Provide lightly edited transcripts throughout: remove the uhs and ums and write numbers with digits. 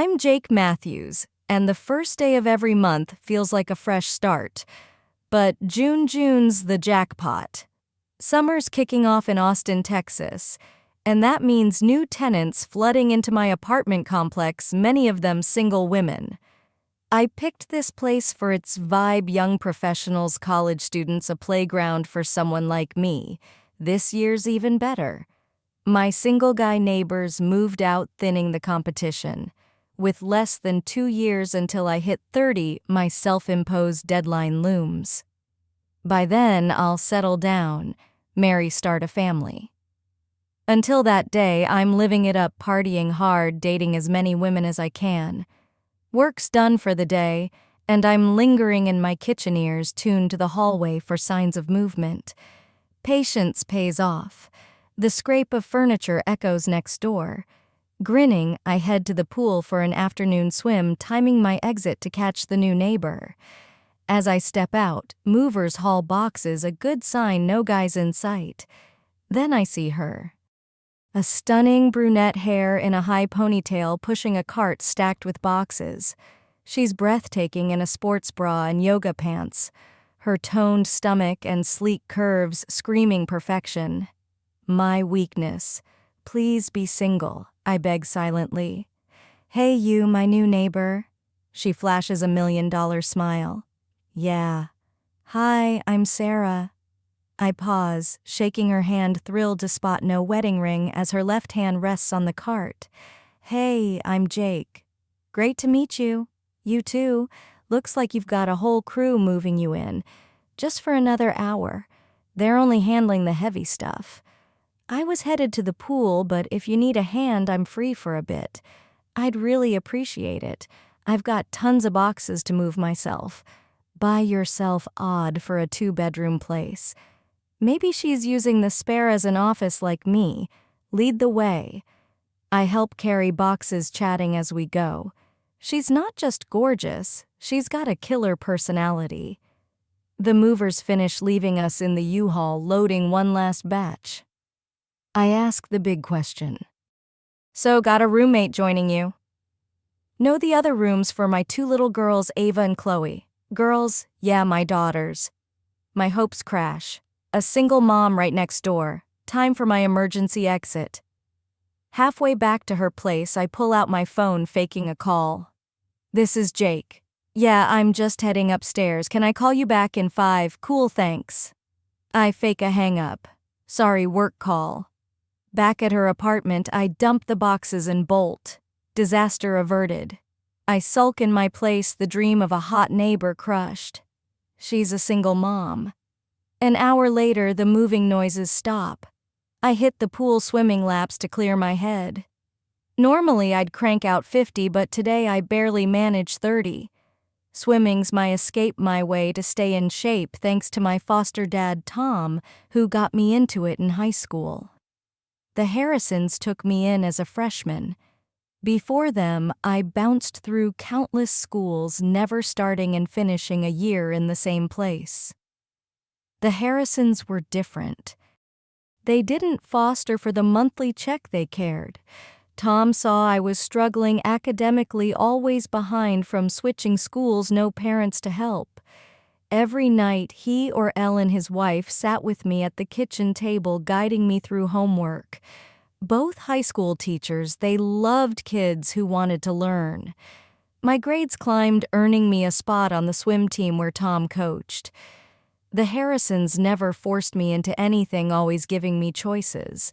I'm Jake Matthews, and the first day of every month feels like a fresh start. But June's the jackpot. Summer's kicking off in Austin, Texas, and that means new tenants flooding into my apartment complex, many of them single women. I picked this place for its vibe, young professionals, college students, a playground for someone like me. This year's even better. My single guy neighbors moved out, thinning the competition. With less than 2 years until I hit 30, my self-imposed deadline looms. By then, I'll settle down, marry, start a family. Until that day, I'm living it up, partying hard, dating as many women as I can. Work's done for the day, and I'm lingering in my kitchen, ears tuned to the hallway for signs of movement. Patience pays off. The scrape of furniture echoes next door. Grinning, I head to the pool for an afternoon swim, timing my exit to catch the new neighbor. As I step out, movers haul boxes, a good sign, no guys in sight. Then I see her. A stunning brunette, hair in a high ponytail, pushing a cart stacked with boxes. She's breathtaking in a sports bra and yoga pants, her toned stomach and sleek curves screaming perfection. My weakness. Please be single, I beg silently. Hey you, my new neighbor. She flashes $1 million smile. Yeah. Hi, I'm Sarah. I pause, shaking her hand, thrilled to spot no wedding ring as her left hand rests on the cart. Hey, I'm Jake. Great to meet you. You too. Looks like you've got a whole crew moving you in. Just for another hour. They're only handling the heavy stuff. I was headed to the pool, but if you need a hand, I'm free for a bit. I'd really appreciate it. I've got tons of boxes to move myself. Buy yourself odd for a 2-bedroom place. Maybe she's using the spare as an office like me. Lead the way. I help carry boxes, chatting as we go. She's not just gorgeous, she's got a killer personality. The movers finish, leaving us in the U-Haul, loading one last batch. I ask the big question. So, got a roommate joining you? Know the other rooms for my 2 little girls, Ava and Chloe. Girls? Yeah, my daughters. My hopes crash. A single mom right next door. Time for my emergency exit. Halfway back to her place, I pull out my phone, faking a call. This is Jake. Yeah, I'm just heading upstairs. Can I call you back in 5? Cool, thanks. I fake a hang-up. Sorry, work call. Back at her apartment, I dump the boxes and bolt. Disaster averted. I sulk in my place, the dream of a hot neighbor crushed. She's a single mom. An hour later, the moving noises stop. I hit the pool swimming laps to clear my head. Normally, I'd crank out 50, but today I barely manage 30. Swimming's my escape, my way to stay in shape, thanks to my foster dad, Tom, who got me into it in high school. The Harrisons took me in as a freshman. Before them, I bounced through countless schools, never starting and finishing a year in the same place. The Harrisons were different. They didn't foster for the monthly check, they cared. Tom saw I was struggling academically, always behind from switching schools, no parents to help. Every night, he or Ellen, his wife, sat with me at the kitchen table, guiding me through homework. Both high school teachers, they loved kids who wanted to learn. My grades climbed, earning me a spot on the swim team where Tom coached. The Harrisons never forced me into anything, always giving me choices.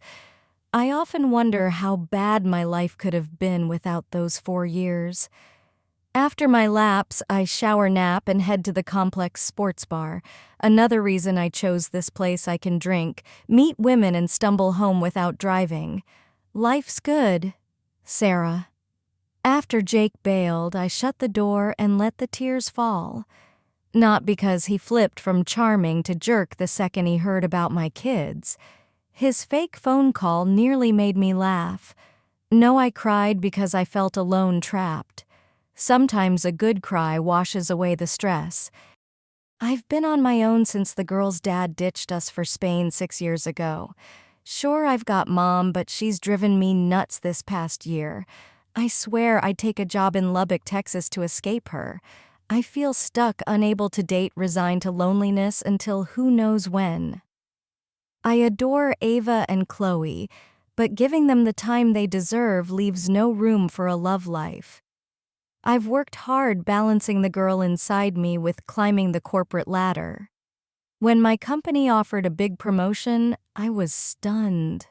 I often wonder how bad my life could have been without those 4 years. After my laps, I shower, nap, and head to the complex sports bar. Another reason I chose this place: I can drink, meet women, and stumble home without driving. Life's good, Sarah. After Jake bailed, I shut the door and let the tears fall. Not because he flipped from charming to jerk the second he heard about my kids. His fake phone call nearly made me laugh. No, I cried because I felt alone, trapped. Sometimes a good cry washes away the stress. I've been on my own since the girl's dad ditched us for Spain 6 years ago. Sure, I've got Mom, but she's driven me nuts this past year. I swear I'd take a job in Lubbock, Texas to escape her. I feel stuck, unable to date, resigned to loneliness until who knows when. I adore Ava and Chloe, but giving them the time they deserve leaves no room for a love life. I've worked hard balancing the girl inside me with climbing the corporate ladder. When my company offered a big promotion, I was stunned.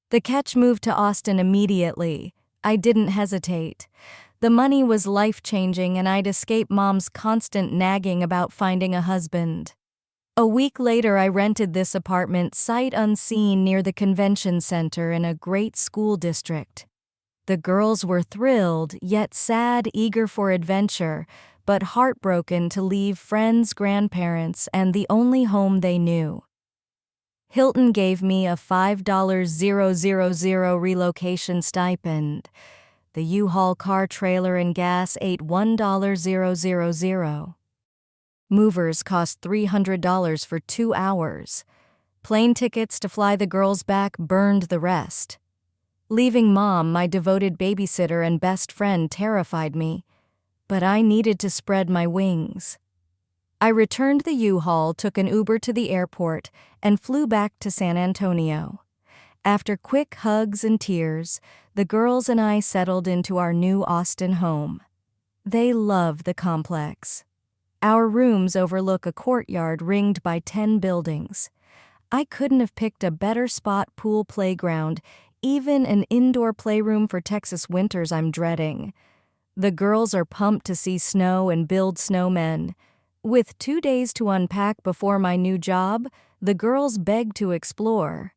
The catch moved to Austin immediately. I didn't hesitate. The money was life-changing, and I'd escape Mom's constant nagging about finding a husband. A week later, I rented this apartment sight unseen near the convention center in a great school district. The girls were thrilled, yet sad, eager for adventure, but heartbroken to leave friends, grandparents, and the only home they knew. Hilton gave me a $5,000 relocation stipend. The U-Haul car, trailer, and gas ate $1,000. Movers cost $300 for 2 hours. Plane tickets to fly the girls back burned the rest. Leaving Mom, my devoted babysitter and best friend, terrified me, but I needed to spread my wings. I returned the U-Haul, took an Uber to the airport, and flew back to San Antonio. After quick hugs and tears, the girls and I settled into our new Austin home. They love the complex. Our rooms overlook a courtyard ringed by 10 buildings. I couldn't have picked a better spot: pool, playground, even an indoor playroom for Texas winters I'm dreading. The girls are pumped to see snow and build snowmen. With 2 days to unpack before my new job, the girls beg to explore.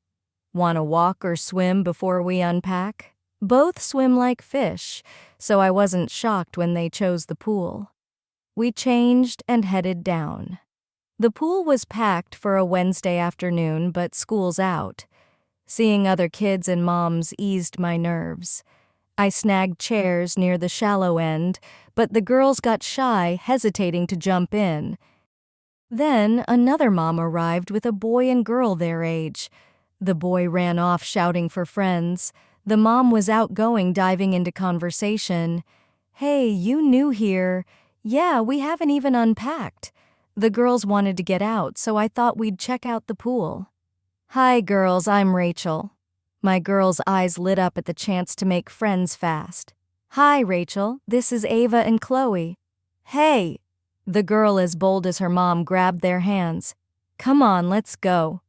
Want to walk or swim before we unpack? Both swim like fish, so I wasn't shocked when they chose the pool. We changed and headed down. The pool was packed for a Wednesday afternoon, but school's out. Seeing other kids and moms eased my nerves. I snagged chairs near the shallow end, but the girls got shy, hesitating to jump in. Then another mom arrived with a boy and girl their age. The boy ran off shouting for friends. The mom was outgoing, diving into conversation. "Hey, you new here?" "Yeah, we haven't even unpacked." The girls wanted to get out, so I thought we'd check out the pool. "Hi, girls, I'm Rachel." My girls' eyes lit up at the chance to make friends fast. "Hi, Rachel, this is Ava and Chloe." "Hey!" The girl, as bold as her mom, grabbed their hands. "Come on, let's go."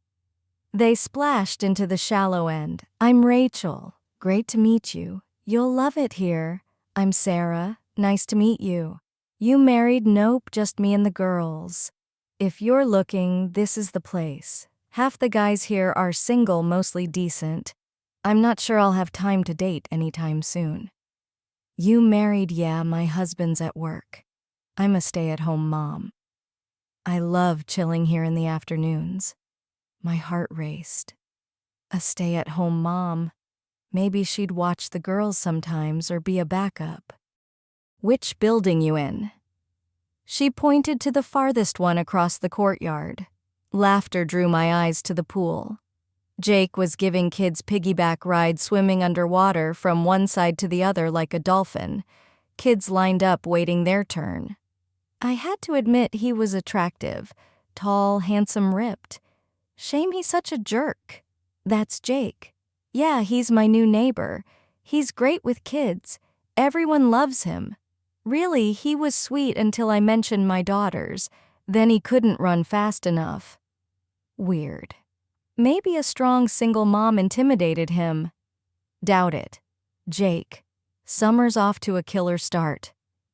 They splashed into the shallow end. "I'm Rachel. Great to meet you. You'll love it here. I'm Sarah. Nice to meet you. You married?" "Nope, just me and the girls. If you're looking, this is the place. Half the guys here are single, mostly decent. I'm not sure I'll have time to date anytime soon." "You married?" "Yeah, my husband's at work. I'm a stay-at-home mom." I love chilling here in the afternoons. My heart raced. A stay-at-home mom. Maybe she'd watch the girls sometimes or be a backup. "Which building you in?" She pointed to the farthest one across the courtyard. Laughter drew my eyes to the pool. Jake was giving kids piggyback rides, swimming underwater from one side to the other like a dolphin. Kids lined up waiting their turn. I had to admit he was attractive. Tall, handsome, ripped. Shame he's such a jerk. "That's Jake." "Yeah, he's my new neighbor. He's great with kids. Everyone loves him." Really, he was sweet until I mentioned my daughters. Then he couldn't run fast enough. Weird. Maybe a strong single mom intimidated him. Doubt it. Jake. Summer's off to a killer start.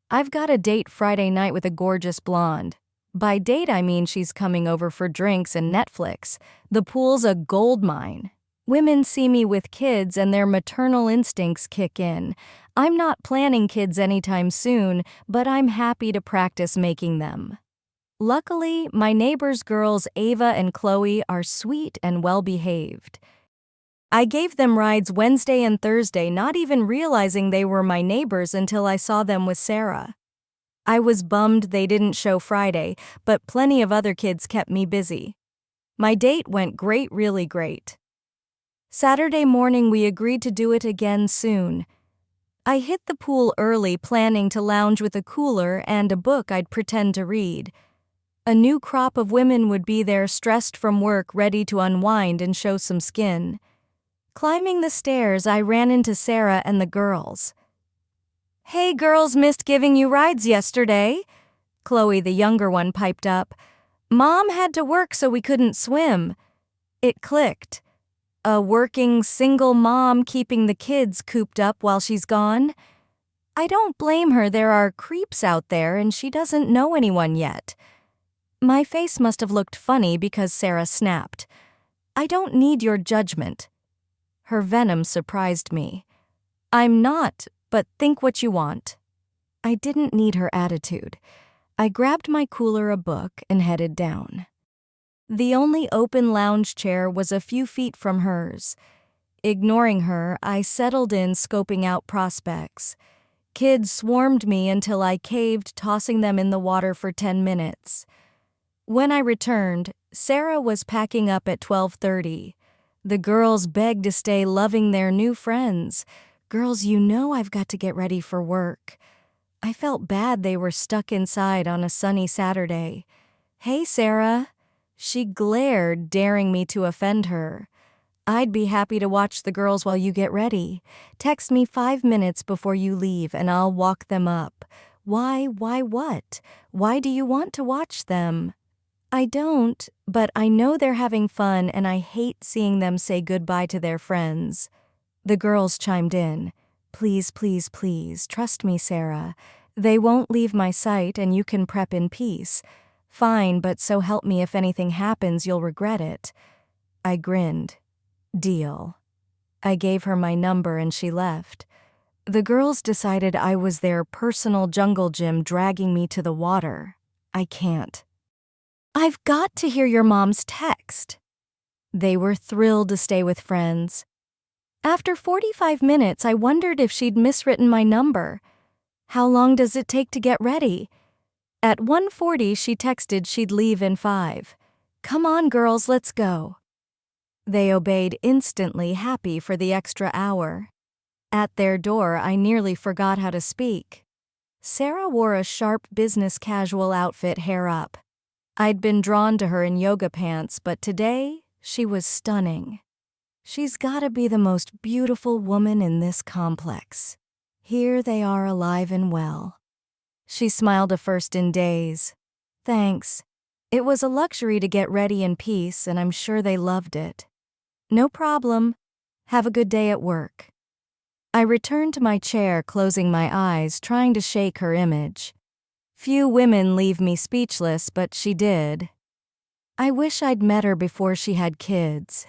I've got a date Friday night with a gorgeous blonde. By date, I mean she's coming over for drinks and Netflix. The pool's a gold mine. Women see me with kids and their maternal instincts kick in. I'm not planning kids anytime soon, but I'm happy to practice making them. Luckily, my neighbor's girls, Ava and Chloe, are sweet and well-behaved. I gave them rides Wednesday and Thursday, not even realizing they were my neighbors until I saw them with Sarah. I was bummed they didn't show Friday, but plenty of other kids kept me busy. My date went great, really great. Saturday morning, we agreed to do it again soon. I hit the pool early, planning to lounge with a cooler and a book I'd pretend to read. A new crop of women would be there, stressed from work, ready to unwind and show some skin. Climbing the stairs, I ran into Sarah and the girls. "Hey girls, missed giving you rides yesterday," Chloe, the younger one, piped up. "Mom had to work so we couldn't swim." It clicked. A working single mom keeping the kids cooped up while she's gone? I don't blame her. There are creeps out there and she doesn't know anyone yet. My face must have looked funny because Sarah snapped. "I don't need your judgment." Her venom surprised me. "I'm not, but think what you want." I didn't need her attitude. I grabbed my cooler, a book, and headed down. The only open lounge chair was a few feet from hers. Ignoring her, I settled in, scoping out prospects. Kids swarmed me until I caved, tossing them in the water for 10 minutes. When I returned, Sarah was packing up at 12:30. The girls begged to stay, loving their new friends. "Girls, you know I've got to get ready for work." I felt bad they were stuck inside on a sunny Saturday. "Hey, Sarah." She glared, daring me to offend her. "I'd be happy to watch the girls while you get ready. Text me 5 minutes before you leave and I'll walk them up." Why what? Why do you want to watch them?" "I don't, but I know they're having fun and I hate seeing them say goodbye to their friends." The girls chimed in. "Please, please, please, trust me, Sarah. They won't leave my sight and you can prep in peace." "Fine, but so help me, if anything happens, you'll regret it." I grinned. Deal. I gave her my number and she left. The girls decided I was their personal jungle gym, dragging me to the water. I can't. "I've got to hear your mom's text." They were thrilled to stay with friends. After 45 minutes, I wondered if she'd miswritten my number. "How long does it take to get ready?" At 1:40, she texted she'd leave in 5. "Come on, girls, let's go." They obeyed instantly, happy for the extra hour. At their door, I nearly forgot how to speak. Sarah wore a sharp business casual outfit, hair up. I'd been drawn to her in yoga pants, but today, she was stunning. She's gotta be the most beautiful woman in this complex. Here they are, alive and well. She smiled, a first in days. "Thanks. It was a luxury to get ready in peace, and I'm sure they loved it." "No problem. Have a good day at work." I returned to my chair, closing my eyes, trying to shake her image. Few women leave me speechless, but she did. I wish I'd met her before she had kids.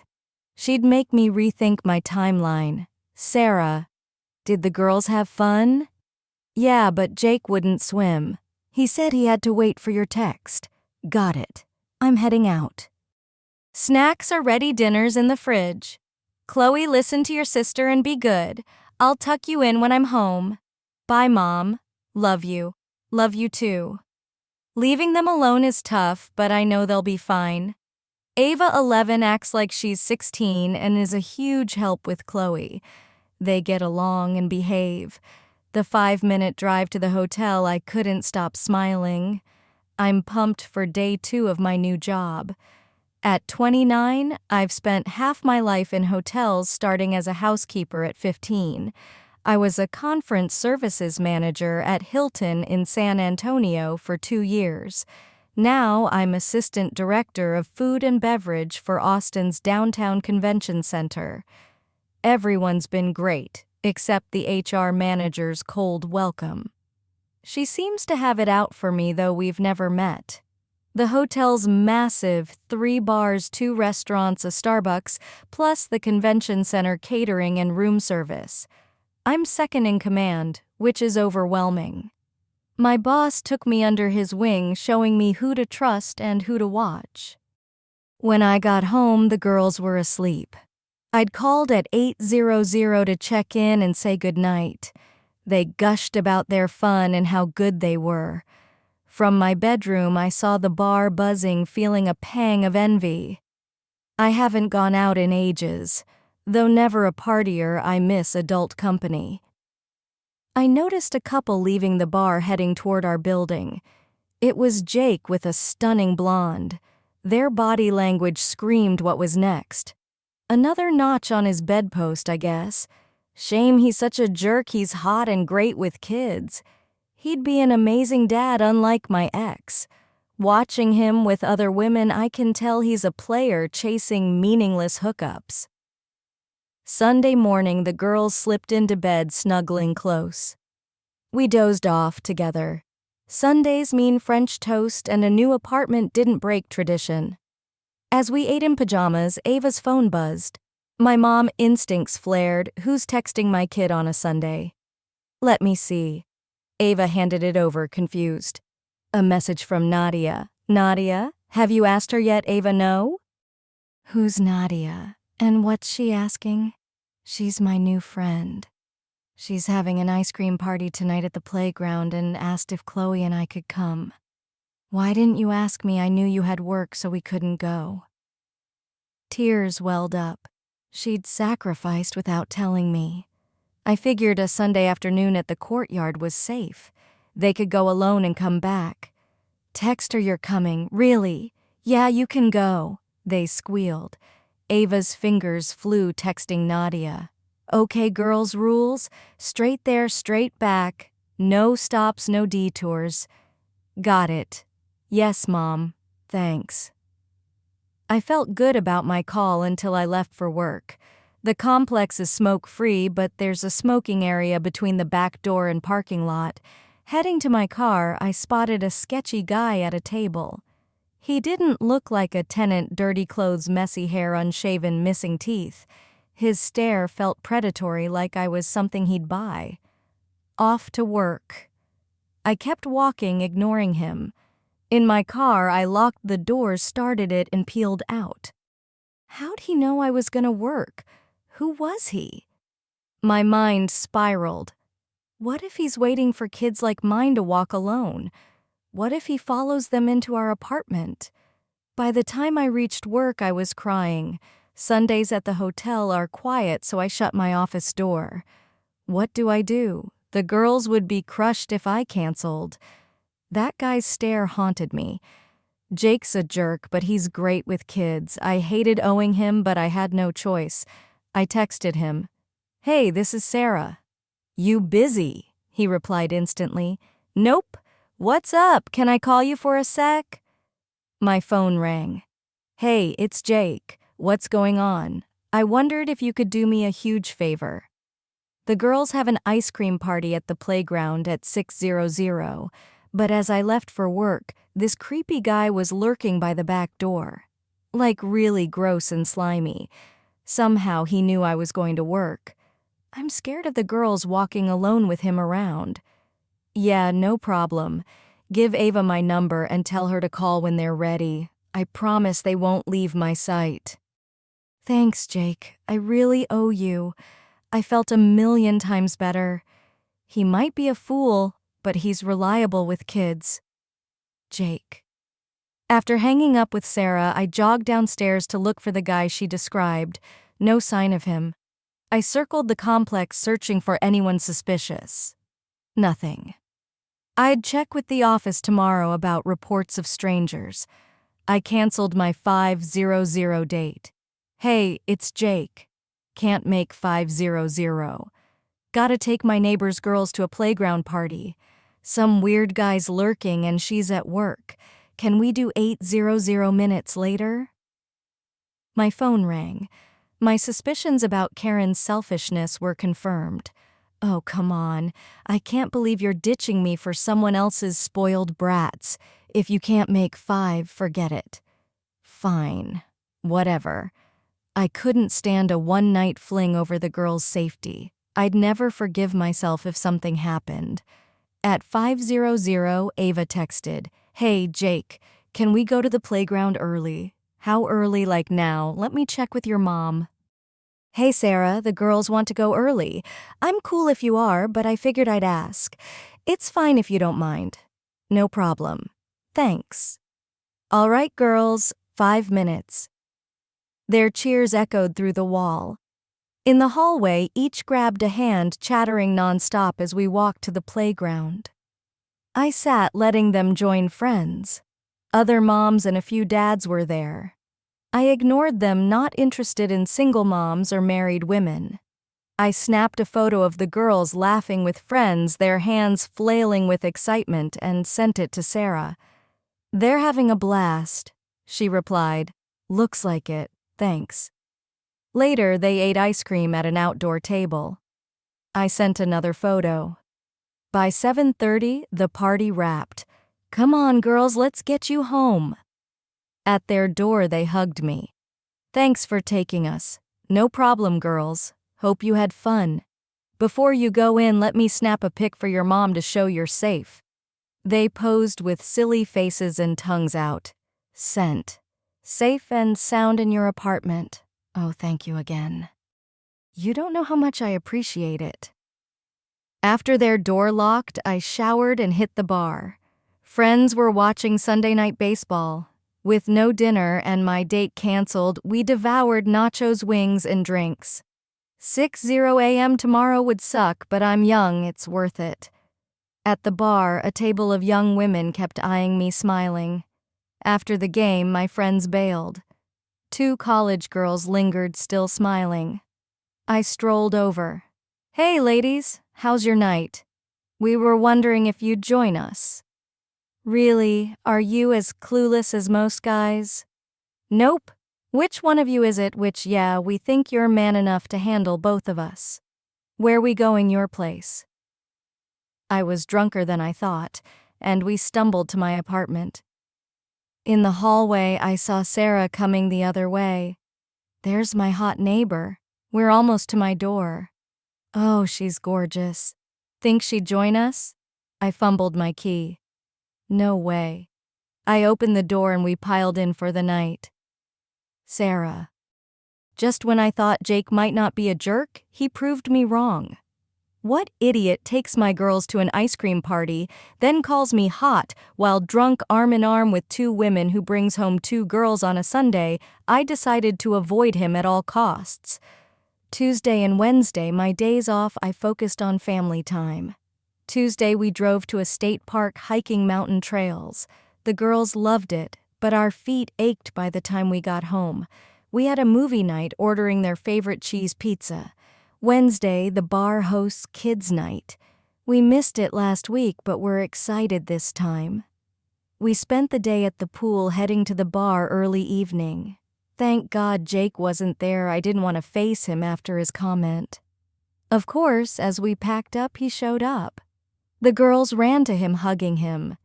She'd make me rethink my timeline. "Sarah, did the girls have fun?" "Yeah, but Jake wouldn't swim. He said he had to wait for your text." "Got it. I'm heading out." "Snacks are ready, dinner's in the fridge." "Chloe, listen to your sister and be good. I'll tuck you in when I'm home." "Bye, Mom. Love you." "Love you too." Leaving them alone is tough, but I know they'll be fine. Ava, 11, acts like she's 16 and is a huge help with Chloe. They get along and behave. The 5-minute drive to the hotel, I couldn't stop smiling. I'm pumped for day 2 of my new job. At 29, I've spent half my life in hotels, starting as a housekeeper at 15. I was a conference services manager at Hilton in San Antonio for 2 years. Now I'm assistant director of food and beverage for Austin's downtown convention center. Everyone's been great, except the HR manager's cold welcome. She seems to have it out for me, though we've never met. The hotel's massive, 3 bars, 2 restaurants, a Starbucks, plus the convention center catering and room service. I'm second in command, which is overwhelming. My boss took me under his wing, showing me who to trust and who to watch. When I got home, the girls were asleep. I'd called at 8:00 to check in and say goodnight. They gushed about their fun and how good they were. From my bedroom, I saw the bar buzzing, feeling a pang of envy. I haven't gone out in ages. Though never a partier, I miss adult company. I noticed a couple leaving the bar heading toward our building. It was Jake with a stunning blonde. Their body language screamed what was next. Another notch on his bedpost, I guess. Shame he's such a jerk he's hot and great with kids. He'd be an amazing dad unlike my ex. Watching him with other women, I can tell he's a player chasing meaningless hookups. Sunday morning, the girls slipped into bed snuggling close. We dozed off together. Sundays mean French toast, and a new apartment didn't break tradition. As we ate in pajamas, Ava's phone buzzed. My mom instincts flared. Who's texting my kid on a Sunday? Let me see. Ava handed it over, confused. A message from Nadia. Nadia? Have you asked her yet, Ava? No? Who's Nadia? And what's she asking? She's my new friend. She's having an ice cream party tonight at the playground and asked if Chloe and I could come. Why didn't you ask me? I knew you had work, so we couldn't go. Tears welled up. She'd sacrificed without telling me. I figured a Sunday afternoon at the courtyard was safe. They could go alone and come back. Text her you're coming. Really? Yeah, you can go, they squealed. Ava's fingers flew texting Nadia. Okay, girls rules. Straight there, straight back. No stops, no detours. Got it. Yes, Mom. Thanks. I felt good about my call until I left for work. The complex is smoke-free, but there's a smoking area between the back door and parking lot. Heading to my car, I spotted a sketchy guy at a table. He didn't look like a tenant, dirty clothes, messy hair, unshaven, missing teeth. His stare felt predatory, like I was something he'd buy. Off to work. I kept walking, ignoring him. In my car, I locked the doors, started it, and peeled out. How'd he know I was gonna work? Who was he? My mind spiraled. What if he's waiting for kids like mine to walk alone? What if he follows them into our apartment? By the time I reached work, I was crying. Sundays at the hotel are quiet, so I shut my office door. What do? The girls would be crushed if I canceled. That guy's stare haunted me. Jake's a jerk, but he's great with kids. I hated owing him, but I had no choice. I texted him. Hey, this is Sarah. You busy? He replied instantly. Nope. What's up? Can I call you for a sec? My phone rang. Hey, it's Jake. What's going on? I wondered if you could do me a huge favor. The girls have an ice cream party at the playground at 6:00, but as I left for work, this creepy guy was lurking by the back door. Like really gross and slimy. Somehow he knew I was going to work. I'm scared of the girls walking alone with him around. Yeah, no problem. Give Ava my number and tell her to call when they're ready. I promise they won't leave my sight. Thanks, Jake. I really owe you. I felt 1,000,000 times better. He might be a fool, but he's reliable with kids. Jake. After hanging up with Sarah, I jogged downstairs to look for the guy she described. No sign of him. I circled the complex searching for anyone suspicious. Nothing. I'd check with the office tomorrow about reports of strangers. I canceled my 5:00 date. Hey, it's Jake. Can't make 5:00. Gotta take my neighbor's girls to a playground party. Some weird guy's lurking and she's at work. Can we do 8:00 minutes later? My phone rang. My suspicions about Karen's selfishness were confirmed. Oh, come on. I can't believe you're ditching me for someone else's spoiled brats. If you can't make 5, forget it. Fine. Whatever. I couldn't stand a one-night fling over the girl's safety. I'd never forgive myself if something happened. At 5:00, Ava texted, Hey, Jake, can we go to the playground early? How early, like now? Let me check with your mom. Hey, Sarah, the girls want to go early. I'm cool if you are, but I figured I'd ask. It's fine if you don't mind. No problem. Thanks. All right, girls, 5 minutes. Their cheers echoed through the wall. In the hallway, each grabbed a hand, chattering nonstop as we walked to the playground. I sat, letting them join friends. Other moms and a few dads were there. I ignored them, not interested in single moms or married women. I snapped a photo of the girls laughing with friends, their hands flailing with excitement, and sent it to Sarah. "They're having a blast," she replied. "Looks like it, thanks." Later, they ate ice cream at an outdoor table. I sent another photo. By 7:30, the party wrapped. "Come on, girls, let's get you home." At their door, they hugged me. "Thanks for taking us." "No problem, girls. Hope you had fun. Before you go in, let me snap a pic for your mom to show you're safe." They posed with silly faces and tongues out. Sent. "Safe and sound in your apartment. Oh, thank you again. You don't know how much I appreciate it." After their door locked, I showered and hit the bar. Friends were watching Sunday night baseball. With no dinner and my date canceled, we devoured nachos, wings, and drinks. 6:00 a.m. tomorrow would suck, but I'm young, it's worth it. At the bar, a table of young women kept eyeing me, smiling. After the game, my friends bailed. 2 college girls lingered, still smiling. I strolled over. "Hey, ladies, how's your night? We were wondering if you'd join us." "Really? Are you as clueless as most guys?" "Nope. Which one of you is it?" "Yeah, we think you're man enough to handle both of us. Where we going, your place?" I was drunker than I thought, and we stumbled to my apartment. In the hallway, I saw Sarah coming the other way. "There's my hot neighbor. We're almost to my door." "Oh, she's gorgeous. Think she'd join us?" I fumbled my key. "No way." I opened the door and we piled in for the night. Sarah. Just when I thought Jake might not be a jerk, he proved me wrong. What idiot takes my girls to an ice cream party, then calls me hot while drunk arm in arm with 2 women who brings home 2 girls on a Sunday? I decided to avoid him at all costs. Tuesday and Wednesday, my days off, I focused on family time. Tuesday, we drove to a state park hiking mountain trails. The girls loved it, but our feet ached by the time we got home. We had a movie night, ordering their favorite cheese pizza. Wednesday, the bar hosts kids' night. We missed it last week, but we're excited this time. We spent the day at the pool, heading to the bar early evening. Thank God Jake wasn't there. I didn't want to face him after his comment. Of course, as we packed up, he showed up. The girls ran to him, hugging him.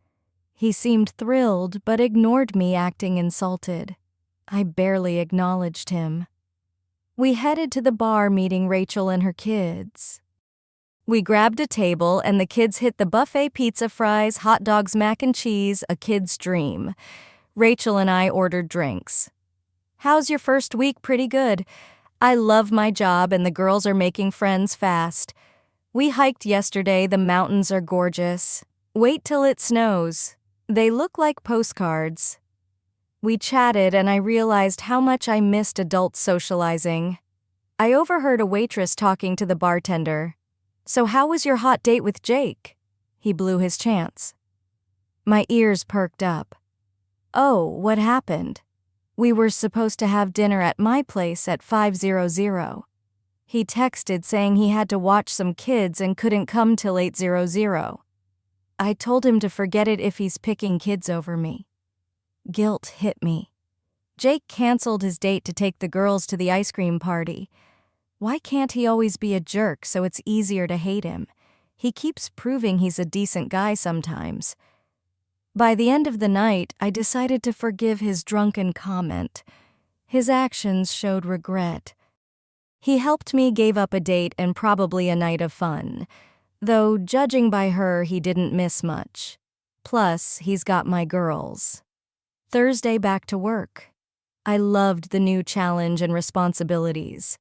He seemed thrilled, but ignored me, acting insulted. I barely acknowledged him. We headed to the bar, meeting Rachel and her kids. We grabbed a table, and the kids hit the buffet: pizza, fries, hot dogs, mac and cheese, a kid's dream. Rachel and I ordered drinks. "How's your first week?" "Pretty good. I love my job, and the girls are making friends fast. We hiked yesterday. The mountains are gorgeous. Wait till it snows. They look like postcards." We chatted, and I realized how much I missed adult socializing. I overheard a waitress talking to the bartender. "So how was your hot date with Jake?" He blew his chance. My ears perked up. "Oh, what happened?" "We were supposed to have dinner at my place at 5:00. He texted saying he had to watch some kids and couldn't come till 8:00. I told him to forget it if he's picking kids over me." Guilt hit me. Jake canceled his date to take the girls to the ice cream party. Why can't he always be a jerk so it's easier to hate him? He keeps proving he's a decent guy sometimes. By the end of the night, I decided to forgive his drunken comment. His actions showed regret. He helped me, gave up a date and probably a night of fun. Though, judging by her, he didn't miss much. Plus, he's got my girls. Thursday, back to work. I loved the new challenge and responsibilities.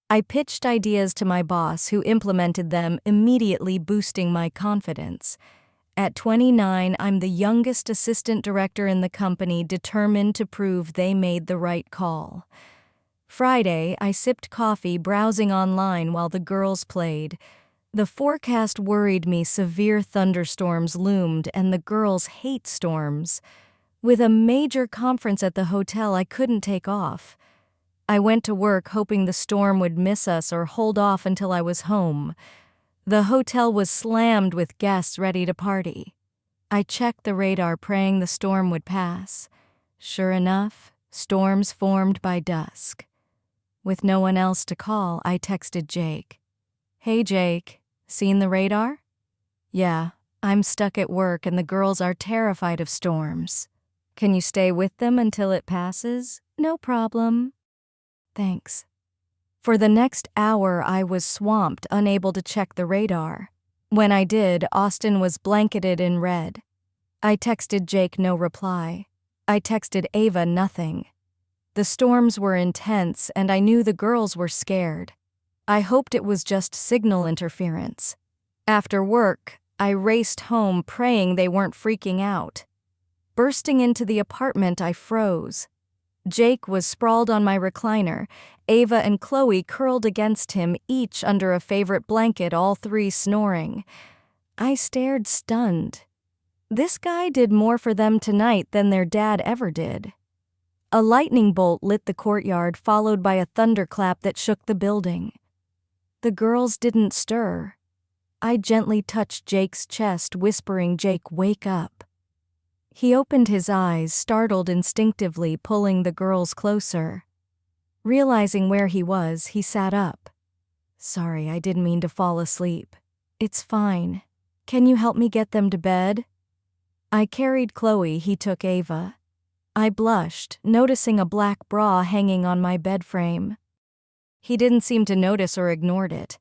I pitched ideas to my boss, who implemented them, immediately boosting my confidence. At 29, I'm the youngest assistant director in the company, determined to prove they made the right call. Friday, I sipped coffee browsing online while the girls played. The forecast worried me. Severe thunderstorms loomed, and the girls hate storms. With a major conference at the hotel, I couldn't take off. I went to work hoping the storm would miss us or hold off until I was home. The hotel was slammed with guests ready to party. I checked the radar praying the storm would pass. Sure enough, storms formed by dusk. With no one else to call, I texted Jake. "Hey Jake, seen the radar?" "Yeah, I'm stuck at work and the girls are terrified of storms." "Can you stay with them until it passes?" "No problem." "Thanks." For the next hour, I was swamped, unable to check the radar. When I did, Austin was blanketed in red. I texted Jake, no reply. I texted Ava, nothing. The storms were intense, and I knew the girls were scared. I hoped it was just signal interference. After work, I raced home praying they weren't freaking out. Bursting into the apartment, I froze. Jake was sprawled on my recliner, Ava and Chloe curled against him, each under a favorite blanket, all three snoring. I stared, stunned. This guy did more for them tonight than their dad ever did. A lightning bolt lit the courtyard, followed by a thunderclap that shook the building. The girls didn't stir. I gently touched Jake's chest, whispering, "Jake, wake up." He opened his eyes, startled instinctively, pulling the girls closer. Realizing where he was, he sat up. "Sorry, I didn't mean to fall asleep." "It's fine. Can you help me get them to bed?" I carried Chloe, he took Ava. I blushed, noticing a black bra hanging on my bed frame. He didn't seem to notice or ignored it.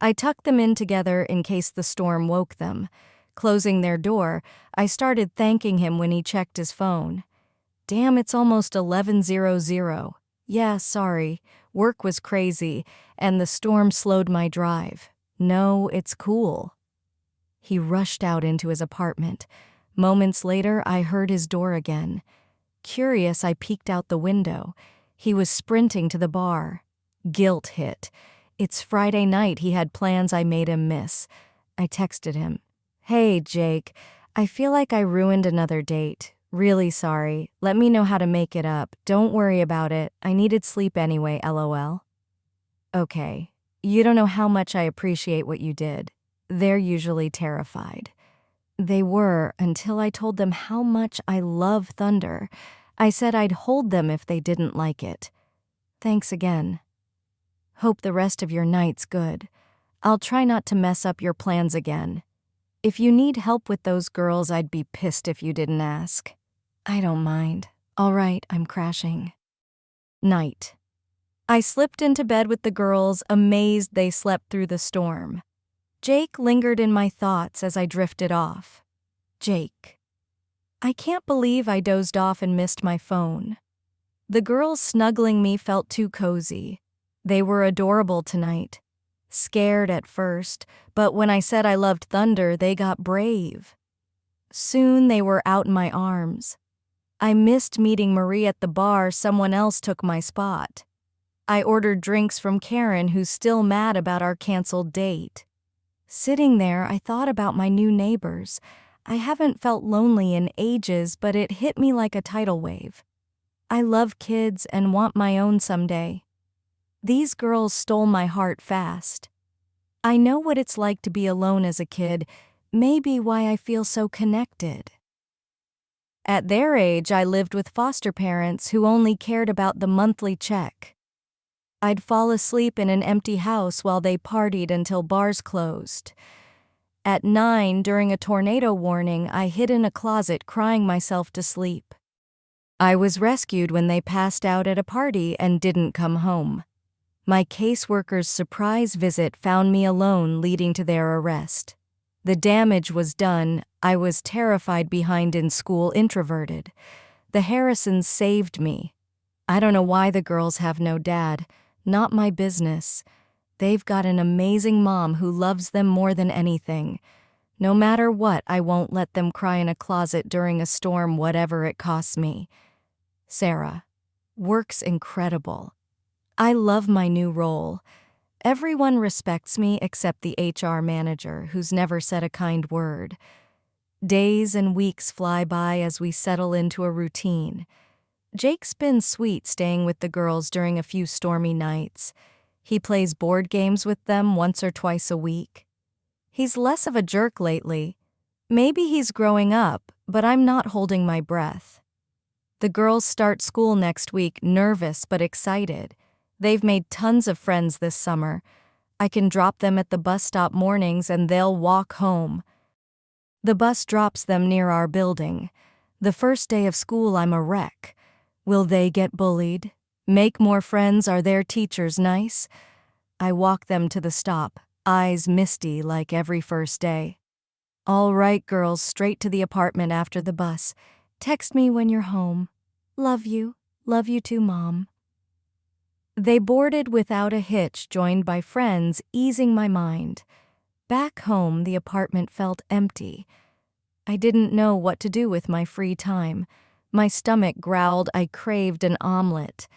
I tucked them in together in case the storm woke them. Closing their door, I started thanking him when he checked his phone. "Damn, it's almost 11:00. Yeah, sorry. Work was crazy, and the storm slowed my drive. No, it's cool." He rushed out into his apartment. Moments later, I heard his door again. Curious, I peeked out the window. He was sprinting to the bar. Guilt hit. It's Friday night. He had plans I made him miss. I texted him. "Hey, Jake, I feel like I ruined another date. Really sorry. Let me know how to make it up. Don't worry about it. I needed sleep anyway, LOL." "Okay. You don't know how much I appreciate what you did." They're usually terrified. They were, until I told them how much I love thunder. I said I'd hold them if they didn't like it. "Thanks again. Hope the rest of your night's good. I'll try not to mess up your plans again. If you need help with those girls, I'd be pissed if you didn't ask." "I don't mind. All right, I'm crashing." Night. I slipped into bed with the girls, amazed they slept through the storm. Jake lingered in my thoughts as I drifted off. Jake. I can't believe I dozed off and missed my phone. The girls snuggling me felt too cozy. They were adorable tonight. Scared at first, but when I said I loved thunder, they got brave. Soon they were out in my arms. I missed meeting Marie at the bar. Someone else took my spot. I ordered drinks from Karen, who's still mad about our canceled date. Sitting there, I thought about my new neighbors. I haven't felt lonely in ages, but it hit me like a tidal wave. I love kids and want my own someday. These girls stole my heart fast. I know what it's like to be alone as a kid, maybe why I feel so connected. At their age, I lived with foster parents who only cared about the monthly check. I'd fall asleep in an empty house while they partied until bars closed. At 9, during a tornado warning, I hid in a closet crying myself to sleep. I was rescued when they passed out at a party and didn't come home. My caseworker's surprise visit found me alone, leading to their arrest. The damage was done. I was terrified behind in school, introverted. The Harrisons saved me. I don't know why the girls have no dad. Not my business. They've got an amazing mom who loves them more than anything. No matter what, I won't let them cry in a closet during a storm, whatever it costs me. Sarah. Work's incredible. I love my new role. Everyone respects me except the HR manager, who's never said a kind word. Days and weeks fly by as we settle into a routine. Jake's been sweet staying with the girls during a few stormy nights. He plays board games with them once or twice a week. He's less of a jerk lately. Maybe he's growing up, but I'm not holding my breath. The girls start school next week, nervous but excited. They've made tons of friends this summer. I can drop them at the bus stop mornings and they'll walk home. The bus drops them near our building. The first day of school, I'm a wreck. Will they get bullied? Make more friends? Are their teachers nice? I walk them to the stop, eyes misty like every first day. All right, girls, straight to the apartment after the bus. Text me when you're home. Love you. Love you too, Mom. They boarded without a hitch, joined by friends, easing my mind. Back home, the apartment felt empty. I didn't know what to do with my free time. My stomach growled. I craved an omelet.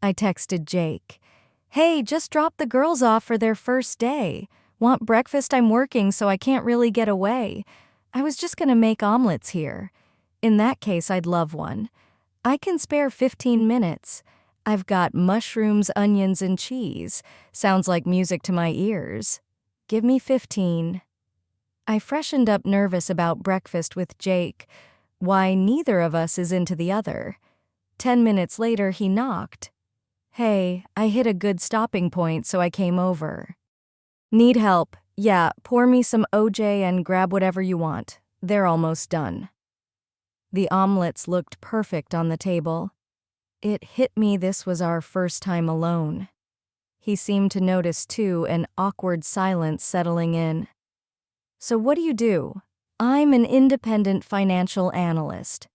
I texted Jake. Hey, just dropped the girls off for their first day. Want breakfast? I'm working, so I can't really get away. I was just gonna make omelets here. In that case, I'd love one. I can spare 15 minutes. I've got mushrooms, onions, and cheese. Sounds like music to my ears. Give me 15. I freshened up, nervous about breakfast with Jake. Why, neither of us is into the other. 10 minutes later, he knocked. Hey, I hit a good stopping point, so I came over. Need help? Yeah, pour me some OJ and grab whatever you want. They're almost done. The omelets looked perfect on the table. It hit me this was our first time alone. He seemed to notice too, an awkward silence settling in. So what do? I'm an independent financial analyst.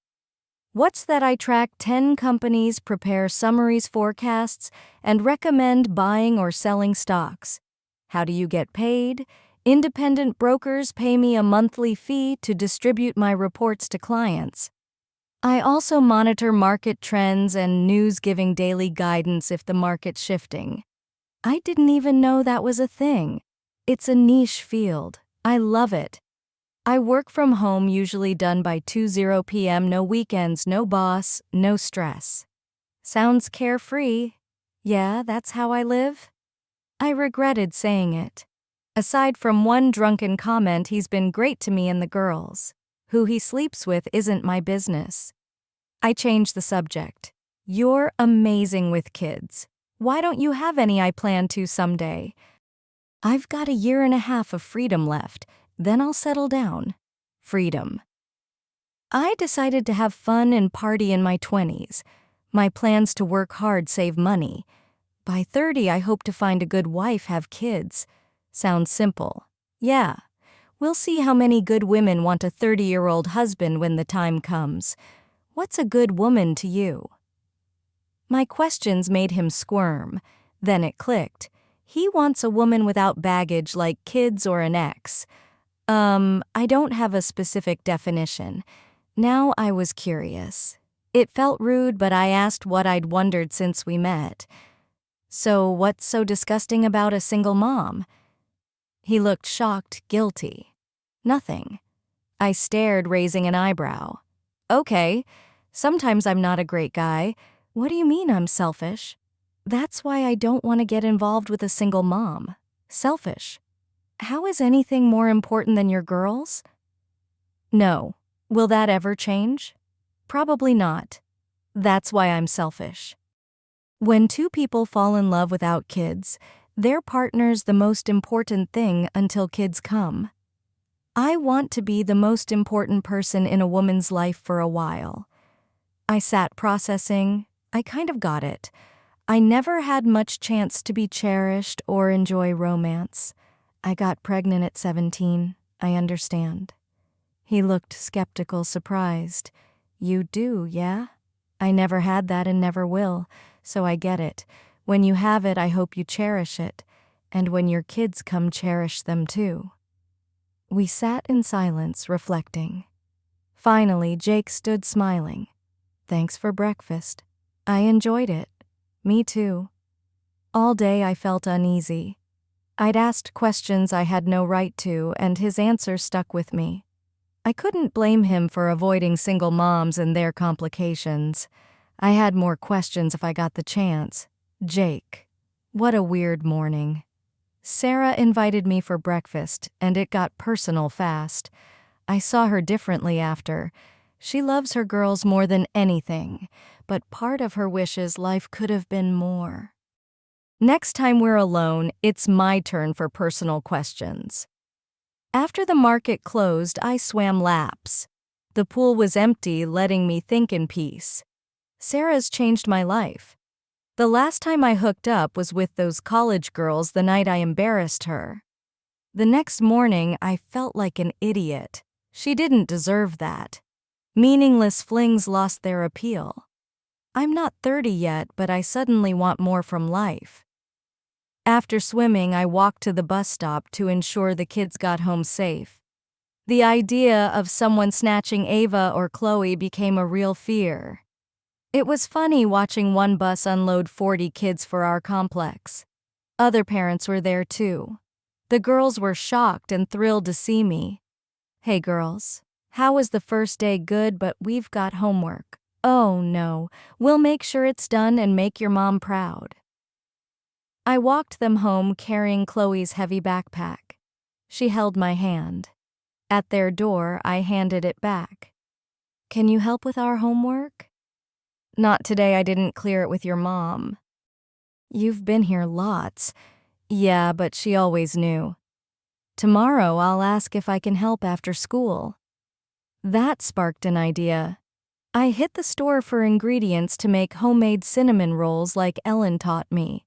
What's that? I track 10 companies, prepare summaries, forecasts, and recommend buying or selling stocks. How do you get paid? Independent brokers pay me a monthly fee to distribute my reports to clients. I also monitor market trends and news, giving daily guidance if the market's shifting. I didn't even know that was a thing. It's a niche field. I love it. I work from home, usually done by 2:00 p.m., no weekends, no boss, no stress. Sounds carefree. Yeah, that's how I live. I regretted saying it. Aside from one drunken comment, he's been great to me and the girls. Who he sleeps with isn't my business. I changed the subject. You're amazing with kids. Why don't you have any? I plan to someday. I've got a year and a half of freedom left, then I'll settle down. Freedom. I decided to have fun and party in my 20s. My plans to work hard, save money. By 30, I hope to find a good wife, have kids. Sounds simple. Yeah. We'll see how many good women want a 30-year-old husband when the time comes. What's a good woman to you? My questions made him squirm. Then it clicked. He wants a woman without baggage, like kids or an ex. I don't have a specific definition. Now I was curious. It felt rude, but I asked what I'd wondered since we met. So what's so disgusting about a single mom? He looked shocked, guilty. Nothing. I stared, raising an eyebrow. Okay, sometimes I'm not a great guy. What do you mean I'm selfish? That's why I don't want to get involved with a single mom. Selfish. How is anything more important than your girls? No. Will that ever change? Probably not. That's why I'm selfish. When two people fall in love without kids, their partner's the most important thing until kids come. I want to be the most important person in a woman's life for a while. I sat processing. I kind of got it. I never had much chance to be cherished or enjoy romance. I got pregnant at 17. I understand. He looked skeptical, surprised. You do, yeah? I never had that and never will, so I get it. When you have it, I hope you cherish it. And when your kids come, cherish them too. We sat in silence, reflecting. Finally, Jake stood smiling. Thanks for breakfast. I enjoyed it. Me too. All day I felt uneasy. I'd asked questions I had no right to, and his answers stuck with me. I couldn't blame him for avoiding single moms and their complications. I had more questions if I got the chance. Jake. What a weird morning. Sarah invited me for breakfast, and it got personal fast. I saw her differently after. She loves her girls more than anything, but part of her wishes life could have been more. Next time we're alone, it's my turn for personal questions. After the market closed, I swam laps. The pool was empty, letting me think in peace. Sarah's changed my life. The last time I hooked up was with those college girls the night I embarrassed her. The next morning, I felt like an idiot. She didn't deserve that. Meaningless flings lost their appeal. I'm not 30 yet, but I suddenly want more from life. After swimming, I walked to the bus stop to ensure the kids got home safe. The idea of someone snatching Ava or Chloe became a real fear. It was funny watching one bus unload 40 kids for our complex. Other parents were there too. The girls were shocked and thrilled to see me. Hey girls, how was the first day? Good, but we've got homework. Oh no, we'll make sure it's done and make your mom proud. I walked them home carrying Chloe's heavy backpack. She held my hand. At their door, I handed it back. Can you help with our homework? Not today, I didn't clear it with your mom. You've been here lots. Yeah, but she always knew. Tomorrow, I'll ask if I can help after school. That sparked an idea. I hit the store for ingredients to make homemade cinnamon rolls like Ellen taught me.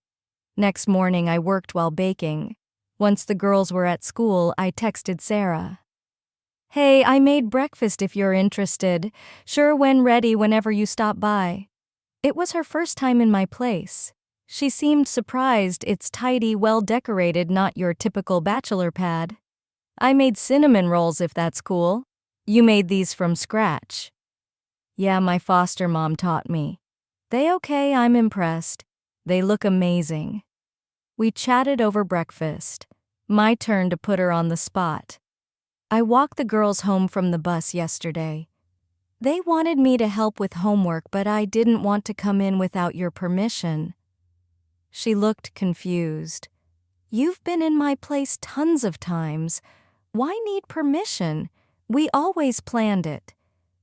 Next morning, I worked while baking. Once the girls were at school, I texted Sarah. Hey, I made breakfast if you're interested. Sure, when ready, whenever you stop by. It was her first time in my place. She seemed surprised. It's tidy, well-decorated, not your typical bachelor pad. I made cinnamon rolls if that's cool. You made these from scratch. Yeah, my foster mom taught me. They okay, I'm impressed. They look amazing. We chatted over breakfast. My turn to put her on the spot. I walked the girls home from the bus yesterday. They wanted me to help with homework, but I didn't want to come in without your permission. She looked confused. You've been in my place tons of times. Why need permission? We always planned it.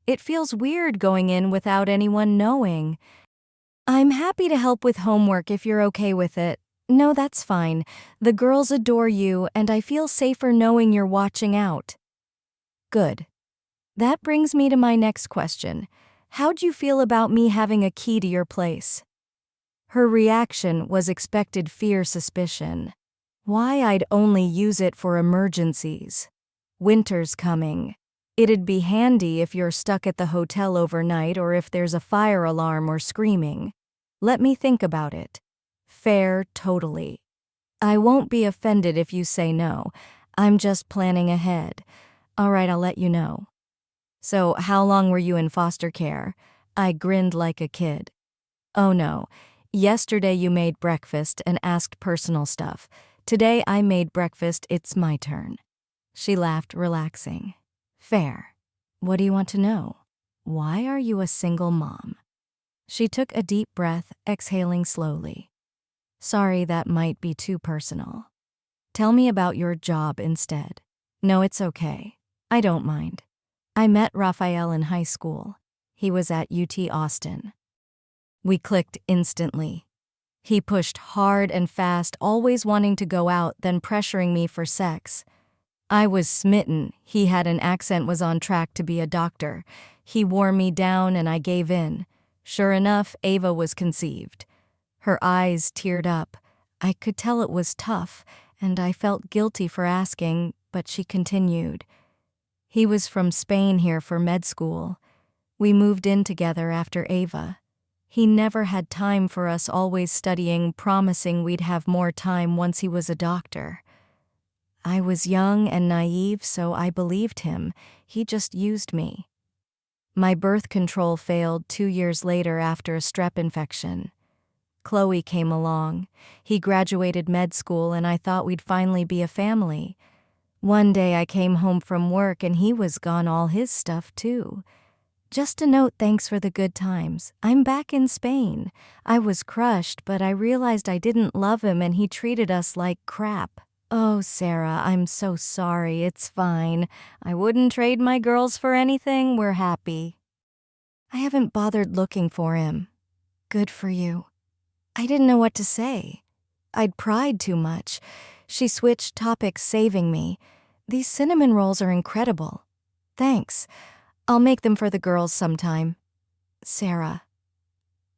It feels weird going in without anyone knowing. I'm happy to help with homework if you're okay with it. No, that's fine. The girls adore you, and I feel safer knowing you're watching out. Good. That brings me to my next question. How'd you feel about me having a key to your place? Her reaction was expected fear, suspicion. Why I'd only use it for emergencies. Winter's coming. It'd be handy if you're stuck at the hotel overnight or if there's a fire alarm or screaming. Let me think about it. Fair, totally. I won't be offended if you say no. I'm just planning ahead. All right, I'll let you know. So, how long were you in foster care? I grinned like a kid. Oh no. Yesterday you made breakfast and asked personal stuff. Today I made breakfast, it's my turn. She laughed, relaxing. Fair. What do you want to know? Why are you a single mom? She took a deep breath, exhaling slowly. Sorry, that might be too personal. Tell me about your job instead. No, it's okay. I don't mind. I met Raphael in high school. He was at UT Austin. We clicked instantly. He pushed hard and fast, always wanting to go out, then pressuring me for sex. I was smitten. He had an accent, was on track to be a doctor. He wore me down and I gave in. Sure enough, Ava was conceived. Her eyes teared up. I could tell it was tough, and I felt guilty for asking, but she continued. He was from Spain here for med school. We moved in together after Ava. He never had time for us, always studying, promising we'd have more time once he was a doctor. I was young and naive, so I believed him. He just used me. My birth control failed 2 years later after a strep infection. Chloe came along. He graduated med school and I thought we'd finally be a family. One day I came home from work and he was gone, all his stuff too. Just a note, thanks for the good times. I'm back in Spain. I was crushed, but I realized I didn't love him and he treated us like crap. Oh, Sarah, I'm so sorry. It's fine. I wouldn't trade my girls for anything. We're happy. I haven't bothered looking for him. Good for you. I didn't know what to say. I'd pried too much. She switched topics, saving me. These cinnamon rolls are incredible. Thanks. I'll make them for the girls sometime. Sarah.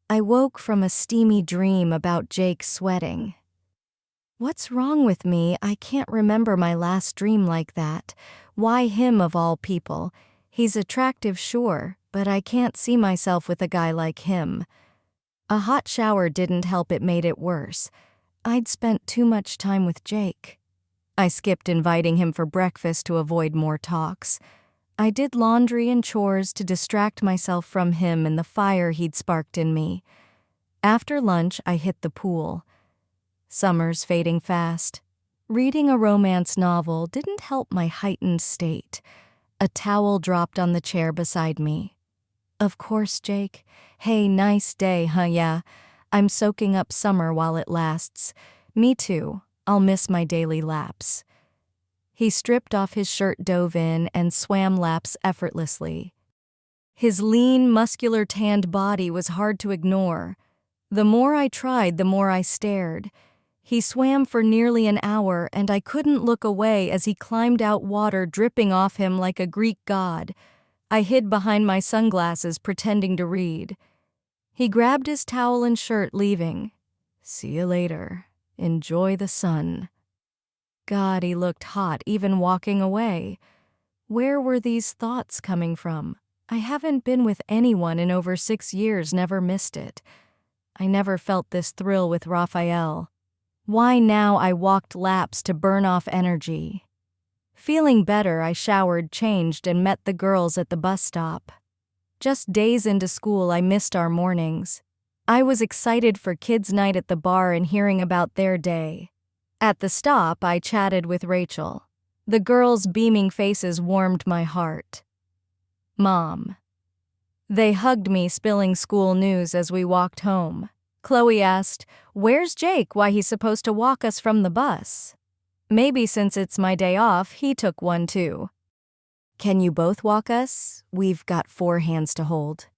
I woke from a steamy dream about Jake sweating. What's wrong with me? I can't remember my last dream like that. Why him of all people? He's attractive, sure, but I can't see myself with a guy like him. A hot shower didn't help, it made it worse. I'd spent too much time with Jake. I skipped inviting him for breakfast to avoid more talks. I did laundry and chores to distract myself from him and the fire he'd sparked in me. After lunch, I hit the pool. Summer's fading fast. Reading a romance novel didn't help my heightened state. A towel dropped on the chair beside me. Of course, Jake. Hey, nice day, huh? Yeah. I'm soaking up summer while it lasts. Me too. I'll miss my daily laps. He stripped off his shirt, dove in, and swam laps effortlessly. His lean, muscular, tanned body was hard to ignore. The more I tried, the more I stared. He swam for nearly an hour, and I couldn't look away as he climbed out, water dripping off him like a Greek god. I hid behind my sunglasses, pretending to read. He grabbed his towel and shirt, leaving. See you later. Enjoy the sun. God, he looked hot, even walking away. Where were these thoughts coming from? I haven't been with anyone in over 6 years, never missed it. I never felt this thrill with Raphael. Why now? I walked laps to burn off energy. Feeling better, I showered, changed, and met the girls at the bus stop. Just days into school, I missed our mornings. I was excited for kids' night at the bar and hearing about their day. At the stop, I chatted with Rachel. The girls' beaming faces warmed my heart. Mom. They hugged me, spilling school news as we walked home. Chloe asked, "Where's Jake? Why, he's supposed to walk us from the bus." Maybe since it's my day off, he took one too. Can you both walk us? We've got 4 hands to hold.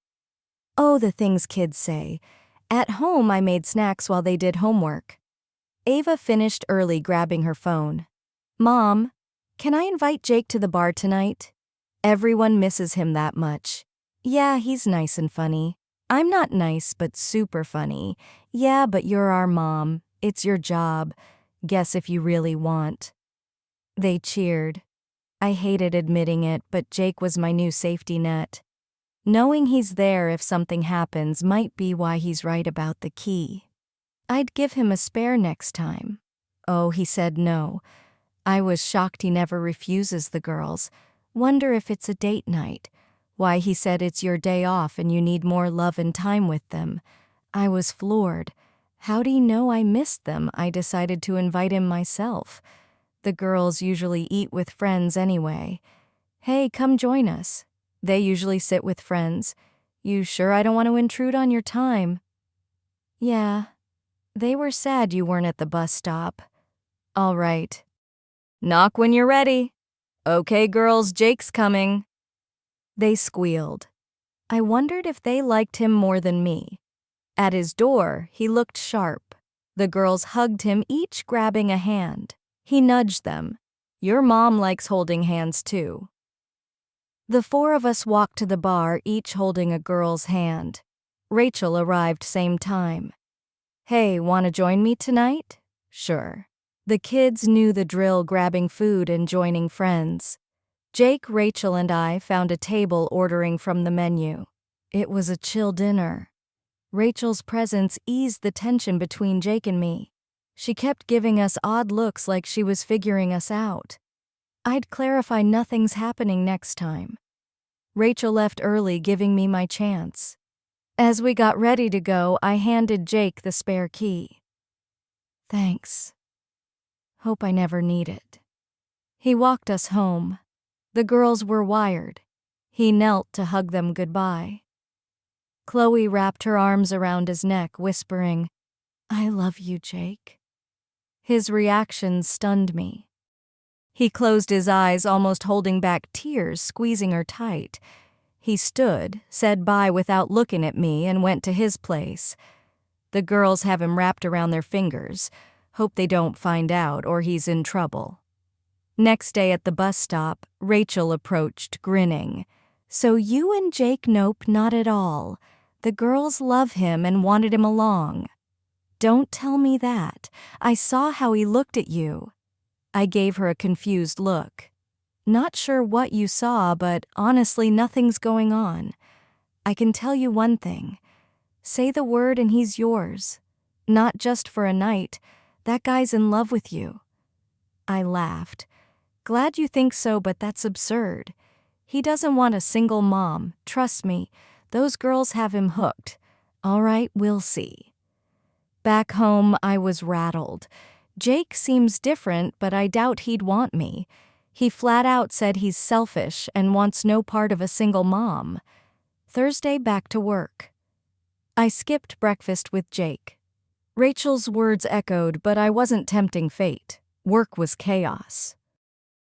Oh, the things kids say. At home, I made snacks while they did homework. Ava finished early, grabbing her phone. Mom, can I invite Jake to the bar tonight? Everyone misses him that much. Yeah, he's nice and funny. I'm not nice, but super funny. Yeah, but you're our mom. It's your job. Guess if you really want. They cheered. I hated admitting it, but Jake was my new safety net. Knowing he's there if something happens might be why he's right about the key. I'd give him a spare next time. Oh, he said no. I was shocked he never refuses the girls. Wonder if it's a date night. Why, he said it's your day off and you need more love and time with them. I was floored. How'd he know I missed them? I decided to invite him myself. The girls usually eat with friends anyway. Hey, come join us. They usually sit with friends. You sure I don't want to intrude on your time? Yeah. They were sad you weren't at the bus stop. All right. Knock when you're ready. Okay, girls, Jake's coming. They squealed. I wondered if they liked him more than me. At his door, he looked sharp. The girls hugged him, each grabbing a hand. He nudged them. Your mom likes holding hands too. The 4 of us walked to the bar, each holding a girl's hand. Rachel arrived same time. Hey, wanna join me tonight? Sure. The kids knew the drill, grabbing food and joining friends. Jake, Rachel, and I found a table, ordering from the menu. It was a chill dinner. Rachel's presence eased the tension between Jake and me. She kept giving us odd looks like she was figuring us out. I'd clarify nothing's happening next time. Rachel left early, giving me my chance. As we got ready to go, I handed Jake the spare key. Thanks. Hope I never need it. He walked us home. The girls were wired. He knelt to hug them goodbye. Chloe wrapped her arms around his neck, whispering, I love you, Jake. His reaction stunned me. He closed his eyes, almost holding back tears, squeezing her tight. He stood, said bye without looking at me, and went to his place. The girls have him wrapped around their fingers. Hope they don't find out or he's in trouble. Next day at the bus stop, Rachel approached, grinning. So you and Jake? Nope, not at all. The girls love him and wanted him along. Don't tell me that. I saw how he looked at you. I gave her a confused look. Not sure what you saw, but honestly, nothing's going on. I can tell you one thing. Say the word and he's yours. Not just for a night. That guy's in love with you. I laughed. Glad you think so, but that's absurd. He doesn't want a single mom. Trust me, those girls have him hooked. All right, we'll see. Back home, I was rattled. Jake seems different, but I doubt he'd want me. He flat out said he's selfish and wants no part of a single mom. Thursday, back to work. I skipped breakfast with Jake. Rachel's words echoed, but I wasn't tempting fate. Work was chaos.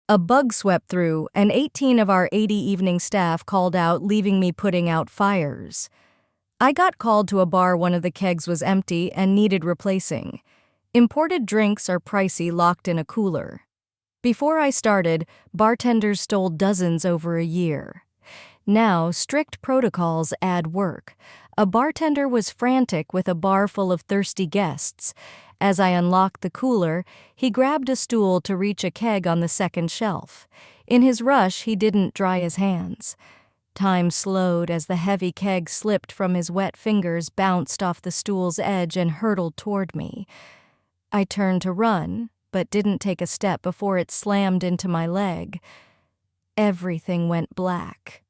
A bug swept through, and 18 of our 80 evening staff called out, leaving me putting out fires. I got called to a bar. One of the kegs was empty and needed replacing. Imported drinks are pricey, locked in a cooler. Before I started, bartenders stole dozens over a year. Now, strict protocols add work. A bartender was frantic with a bar full of thirsty guests. As I unlocked the cooler, he grabbed a stool to reach a keg on the second shelf. In his rush, he didn't dry his hands. Time slowed as the heavy keg slipped from his wet fingers, bounced off the stool's edge, and hurtled toward me. I turned to run, but didn't take a step before it slammed into my leg. Everything went black.